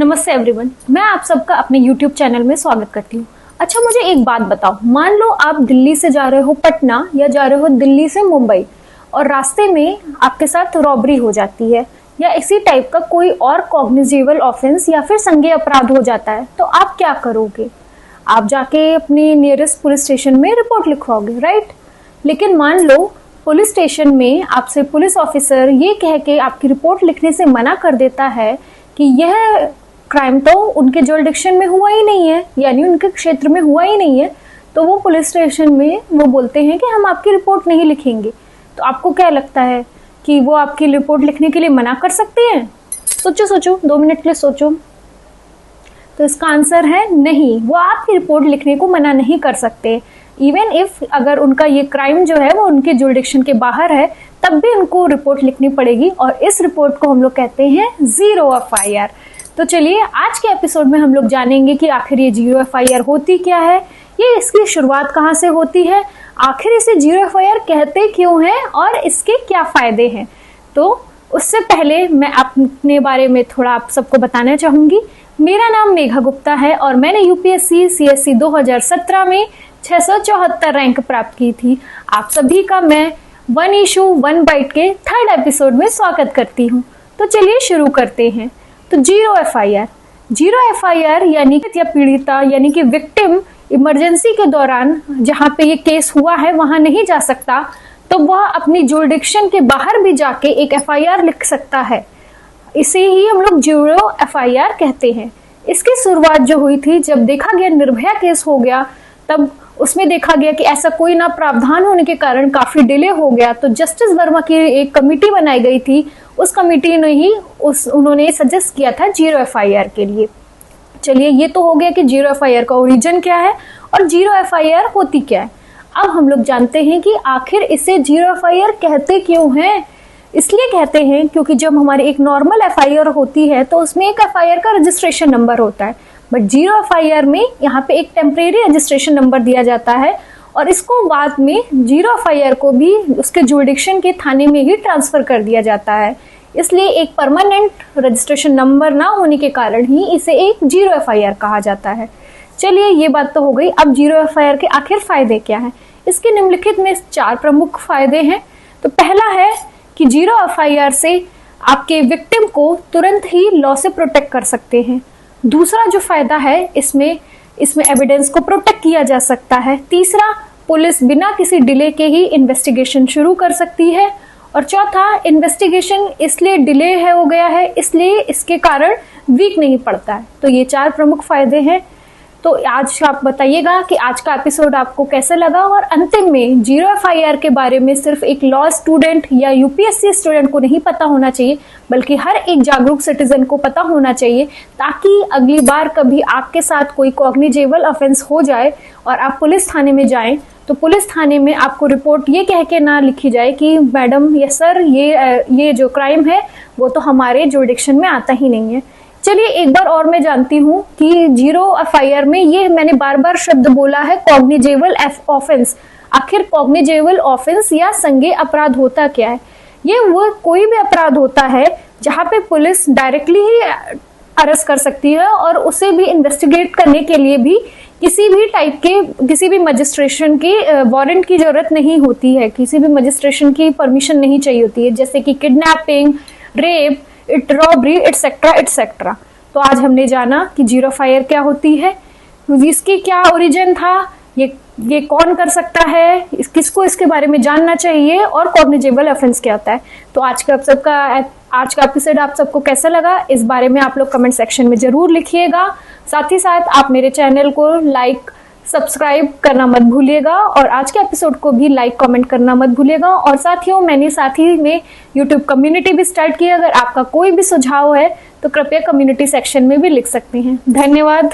नमस्ते एवरीवन, मैं आप सबका अपने YouTube चैनल में स्वागत करती हूँ। अच्छा, मुझे एक बात बताओ, मान लो आप दिल्ली से जा रहे हो पटना या जा रहे हो दिल्ली से मुंबई और रास्ते में आपके साथ रॉबरी हो जाती है या इसी टाइप का कोई और कॉग्निजेबल ऑफेंस या फिर संज्ञेय अपराध हो जाता है, तो आप क्या करोगे? आप जाके अपने नियरेस्ट पुलिस स्टेशन में रिपोर्ट लिखवाओगे, राइट? लेकिन मान लो पुलिस स्टेशन में आपसे पुलिस ऑफिसर ये कह के आपकी रिपोर्ट लिखने से मना कर देता है कि यह क्राइम तो उनके जुरिडिक्शन में हुआ ही नहीं है, यानी उनके क्षेत्र में हुआ ही नहीं है, तो वो पुलिस स्टेशन में वो बोलते हैं कि हम आपकी रिपोर्ट नहीं लिखेंगे। तो आपको क्या लगता है कि वो आपकी रिपोर्ट लिखने के लिए मना कर सकते हैं? सोचो 2 मिनट के लिए सोचो। तो इसका आंसर है नहीं, वो आपकी रिपोर्ट लिखने को मना नहीं कर सकते। इवन इफ अगर उनका ये क्राइम जो है वो उनके जुरिडिक्शन के बाहर है, तब भी उनको रिपोर्ट लिखनी पड़ेगी और इस रिपोर्ट को हम लोग कहते हैं जीरो एफआईआर। तो चलिए आज के एपिसोड में हम लोग जानेंगे कि आखिर ये जीरो एफआईआर होती क्या है, ये इसकी शुरुआत कहाँ से होती है, आखिर इसे जीरो एफआईआर कहते क्यों हैं और इसके क्या फायदे हैं। तो उससे पहले मैं अपने बारे में थोड़ा आप सबको बताना चाहूंगी। मेरा नाम मेघा गुप्ता है और मैंने यूपीएससी सीएससी 2017 में 674 रैंक प्राप्त की थी। आप सभी का मैं 1 इशू 1 बाइट के 3rd एपिसोड में स्वागत करती हूँ। तो चलिए शुरू करते हैं। तो जीरो एफआईआर यानी कि पीड़िता यानी कि विक्टिम इमरजेंसी के दौरान जहाँ पे ये केस हुआ है वहां नहीं जा सकता, तो वह अपनी जुरिडिक्शन के बाहर भी जाके एक एफआईआर लिख सकता है। इसे ही हम लोग जीरो एफआईआर कहते हैं। इसकी शुरुआत जो हुई थी, जब देखा गया निर्भया केस हो गया, तब उसमें देखा गया कि ऐसा कोई ना प्रावधान होने के कारण काफी डिले हो गया, तो जस्टिस वर्मा की एक कमेटी बनाई गई थी। उस कमेटी ने ही उन्होंने सजेस्ट किया था जीरो एफआईआर के लिए। चलिए, ये तो हो गया कि जीरो एफआईआर का ओरिजिन क्या है और जीरो एफआईआर होती क्या है। अब हम लोग जानते हैं कि आखिर इसे जीरो एफआईआर कहते क्यों हैं। इसलिए कहते हैं क्योंकि जब हमारी एक नॉर्मल एफआईआर होती है तो उसमें एक एफआईआर का रजिस्ट्रेशन नंबर होता है, बट जीरो एफआईआर में यहाँ पे एक टेम्परेरी रजिस्ट्रेशन नंबर दिया जाता है और इसको बाद में जीरो एफआईआर को भी उसके जुरिडिक्शन के थाने में ही ट्रांसफर कर दिया जाता है। इसलिए एक परमानेंट रजिस्ट्रेशन नंबर ना होने के कारण ही इसे एक जीरो एफआईआर कहा जाता है। चलिए, ये बात तो हो गई। अब जीरो एफआईआर के आखिर फायदे क्या हैं? इसके निम्नलिखित में 4 प्रमुख फायदे हैं। तो पहला है कि जीरो एफआईआर से आपके विक्टिम को तुरंत ही लॉ से प्रोटेक्ट कर सकते हैं। दूसरा जो फायदा है, इसमें एविडेंस को प्रोटेक्ट किया जा सकता है। तीसरा, पुलिस बिना किसी डिले के ही इन्वेस्टिगेशन शुरू कर सकती है। और चौथा, इन्वेस्टिगेशन इसलिए डिले हो गया है, इसलिए इसके कारण वीक नहीं पड़ता है। तो ये 4 प्रमुख फायदे हैं। तो आज आप बताइएगा कि आज का एपिसोड आपको कैसा लगा और अंतिम में जीरो एफआईआर के बारे में सिर्फ एक लॉ स्टूडेंट या यूपीएससी स्टूडेंट को नहीं पता होना चाहिए, बल्कि हर एक जागरूक सिटीजन को पता होना चाहिए, ताकि अगली बार कभी आपके साथ कोई कॉग्निजेबल ऑफेंस हो जाए और आप पुलिस थाने में जाएं, तो पुलिस थाने में आपको रिपोर्ट ये कह के ना लिखी जाए कि मैडम या सर ये जो क्राइम है वो तो हमारे जुरिडिक्शन में आता ही नहीं है। चलिए, एक बार और मैं जानती हूँ कि जीरो एफआईआर में ये मैंने बार बार शब्द बोला है कॉग्निजेबल ऑफेंस। आखिर कॉग्निजेबल ऑफेंस या संज्ञेय अपराध होता क्या है? ये वो कोई भी अपराध होता है जहाँ पे पुलिस डायरेक्टली ही अरेस्ट कर सकती है और उसे भी इन्वेस्टिगेट करने के लिए भी किसी भी टाइप के किसी भी मजिस्ट्रेशन की वारंट की जरूरत नहीं होती है, किसी भी मजिस्ट्रेशन की परमिशन नहीं चाहिए होती है, जैसे कि kidnapping, rape, robbery etcetera etcetera. तो आज हमने जाना कि जीरो एफआईआर क्या होती है, इसकी क्या ओरिजिन था, ये कौन कर सकता है, किसको इसके बारे में जानना चाहिए और कॉग्निजेबल ऑफेंस क्या होता है। तो आज का एपिसोड आप सबको कैसा लगा, इस बारे में आप लोग कमेंट सेक्शन में जरूर लिखिएगा। साथ ही साथ आप मेरे चैनल को लाइक सब्सक्राइब करना मत भूलिएगा और आज के एपिसोड को भी लाइक कमेंट करना मत भूलिएगा। और साथियों, मैंने साथ ही में यूट्यूब कम्युनिटी भी स्टार्ट की है। अगर आपका कोई भी सुझाव है तो कृपया कम्युनिटी सेक्शन में भी लिख सकते हैं। धन्यवाद।